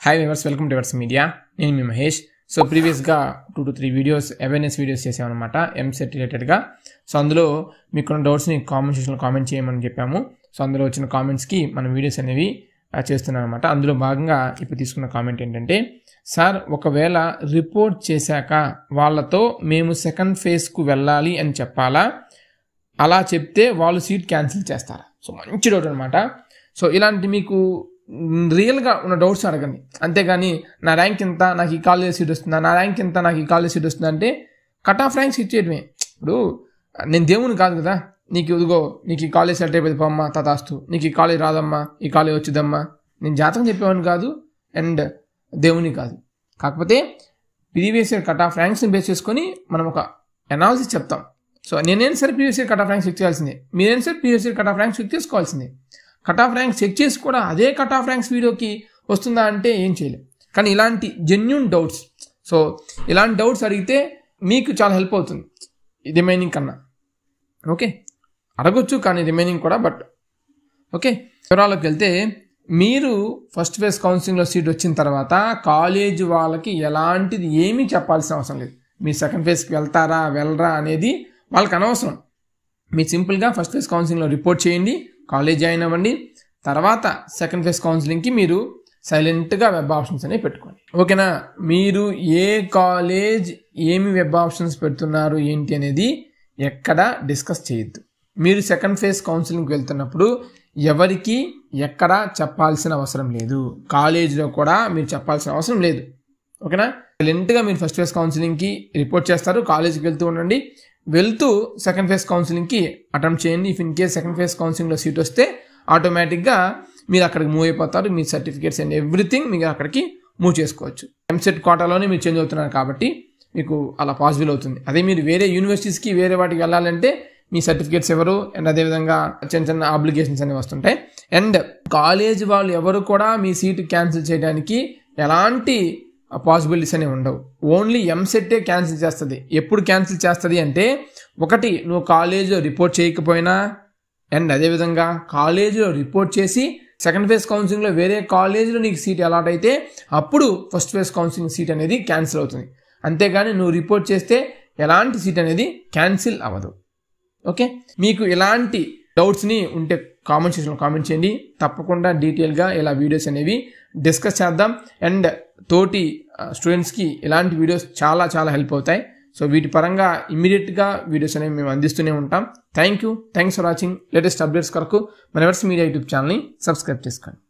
Hi viewers, welcome to Everts Media. నేను మీ Mahesh. So ప్రీవియస్గా 2 to 3 videos awareness videos చేసామన్నమాట ఎంసెట్ రిలేటెడ్గా. సో అందులో మీకున్న డౌట్స్ని కామెంట్ సెక్షన్లో కామెంట్ చేయమని చెప్పాము. సో అందులో వచ్చిన కామెంట్స్కి మనం వీడియోస్ అనేవి చేస్తున్నాం అనమాట. అందులో భాగంగా ఇప్పుడు తీసుకున్న కామెంట్ ఏంటంటే, సార్ ఒకవేళ రిపోర్ట్ చేశాక వాళ్ళతో మేము సెకండ్ ఫేజ్కు వెళ్ళాలి అని చెప్పాలా, అలా చెప్తే వాళ్ళు సీట్ క్యాన్సిల్ చేస్తారా? సో మంచి డౌట్ అనమాట. సో ఇలాంటి మీకు రియల్గా ఉన్న డౌట్స్ అడగండి, అంతేగాని నా ర్యాంక్ ఎంత, నాకు ఈ కాలేజ్ సీట్ వస్తుందా, నా ర్యాంక్ ఎంత, నాకు ఈ కాలేజ్ సీట్ వస్తుందా అంటే కట్ ఆఫ్ ర్యాంక్స్ ఇచ్చేయడమే. ఇప్పుడు నేను దేవుని కాదు కదా, నీకు ఇదిగో నీకు ఈ కాలేజ్ సెలెక్ట్ అయిపోయింది పోమ్మా తతాస్తు, నీకు ఈ కాలేజ్ రాదమ్మా, ఈ కాలేజ్ వచ్చిద్దమ్మా, నేను జాతకం చెప్పేవాడిని కాదు అండ్ దేవుని కాదు. కాకపోతే ప్రీవియస్ ఇయర్ కట్ ఆఫ్ ర్యాంక్స్ని బేస్ చేసుకొని మనం ఒక అనాలిసిస్ చెప్తాం. సో నేనైనా సరే previous year cut off ranks check చేయాల్సిందే, మీరైనా సరే previous year cut off ranks check చేసుకోవాల్సిందే. కట్ ఆఫ్ ర్యాంక్స్ చెక్ చేసి కూడా అదే కట్ ఆఫ్ ర్యాంక్స్ వీడియోకి వస్తుందా అంటే ఏం చేయలేం. కానీ ఇలాంటి జెన్యూన్ డౌట్స్, సో ఇలాంటి డౌట్స్ అడిగితే మీకు చాలా హెల్ప్ అవుతుంది రిమైనింగ్ కన్నా. ఓకే, అడగొచ్చు కానీ రిమైనింగ్ కూడా. బట్ ఓకే, వివరాలకు వెళ్తే, మీరు ఫస్ట్ ఫేజ్ కౌన్సిలింగ్లో సీట్ వచ్చిన తర్వాత కాలేజ్ వాళ్ళకి ఎలాంటిది ఏమీ చెప్పాల్సిన అవసరం లేదు. మీరు సెకండ్ ఫేజ్కి వెళ్తారా వెళ్ళరా అనేది వాళ్ళకి అనవసరం. మీరు సింపుల్గా ఫస్ట్ ఫేజ్ కౌన్సిలింగ్లో రిపోర్ట్ చేయండి, కాలేజ్ జాయిన్ అవ్వండి. తర్వాత సెకండ్ ఫేజ్ కౌన్సిలింగ్కి మీరు సైలెంట్గా వెబ్ ఆప్షన్స్ అనేవి పెట్టుకోండి. ఓకేనా? మీరు ఏ కాలేజ్ ఏమి వెబ్ ఆప్షన్స్ పెడుతున్నారు ఏంటి అనేది ఎక్కడ డిస్కస్ చేయొద్దు. మీరు సెకండ్ ఫేజ్ కౌన్సిలింగ్కి వెళ్తున్నప్పుడు ఎవరికి ఎక్కడ చెప్పాల్సిన అవసరం లేదు, కాలేజీలో కూడా మీరు చెప్పాల్సిన అవసరం లేదు. ఓకేనా? సైలెంట్గా మీరు ఫస్ట్ ఫేజ్ కౌన్సిలింగ్కి రిపోర్ట్ చేస్తారు, కాలేజీకి వెళ్తూ ఉండండి. వెళ్తూ సెకండ్ ఫేజ్ కౌన్సిలింగ్కి అటెంప్ట్ చేయండి. If in case second phase కౌన్సిలింగ్లో సీట్ వస్తే ఆటోమేటిక్గా మీరు అక్కడికి మూవ్ అయిపోతారు. మీ సర్టిఫికేట్స్ అండ్ ఎవ్రీథింగ్ మీరు అక్కడికి మూవ్ చేసుకోవచ్చు. ఎంసెట్ కోటాలోనే మీరు చేంజ్ అవుతున్నారు కాబట్టి మీకు అలా పాసిబుల్ అవుతుంది. అదే మీరు వేరే యూనివర్సిటీస్కి వేరే వాటికి వెళ్ళాలంటే మీ సర్టిఫికేట్స్ ఎవరు అండ్ అదేవిధంగా చిన్న చిన్న ఆబ్లిగేషన్స్ అనేవి వస్తుంటాయి. అండ్ కాలేజ్ వాళ్ళు ఎవరు కూడా మీ సీటు క్యాన్సిల్ చేయడానికి ఎలాంటి పాసిబిలిటీస్ అనేవి ఉండవు. ఓన్లీ ఎంసెట్టే క్యాన్సిల్ చేస్తుంది. ఎప్పుడు క్యాన్సిల్ చేస్తుంది అంటే, ఒకటి నువ్వు కాలేజీలో రిపోర్ట్ చేయకపోయినా అండ్ అదేవిధంగా కాలేజీలో రిపోర్ట్ చేసి సెకండ్ ఫేజ్ కౌన్సిలింగ్లో వేరే కాలేజీలో నీకు సీట్ అలాట్ అయితే అప్పుడు ఫస్ట్ ఫేజ్ కౌన్సిలింగ్ సీట్ అనేది క్యాన్సిల్ అవుతుంది. అంతేగాని నువ్వు రిపోర్ట్ చేస్తే ఎలాంటి సీట్ అనేది క్యాన్సిల్ అవ్వదు. ఓకే, మీకు ఎలాంటి డౌట్స్ని ఉంటే కామెంట్ సెక్షన్లో కామెంట్ చేయండి. తప్పకుండా డీటెయిల్గా ఇలా వీడియోస్ అనేవి డిస్కస్ చేద్దాం. అండ్ తోటి స్టూడెంట్స్కి ఇలాంటి వీడియోస్ చాలా చాలా హెల్ప్ అవుతాయి. సో వీటి పరంగా ఇమ్మీడియట్గా వీడియోస్ అనేవి మేము అందిస్తూనే ఉంటాం. Thanks for watching. Latest updates కొరకు మన ఎవర్స్ మీడియా యూట్యూబ్ ఛానల్ని సబ్స్క్రైబ్ చేసుకోండి.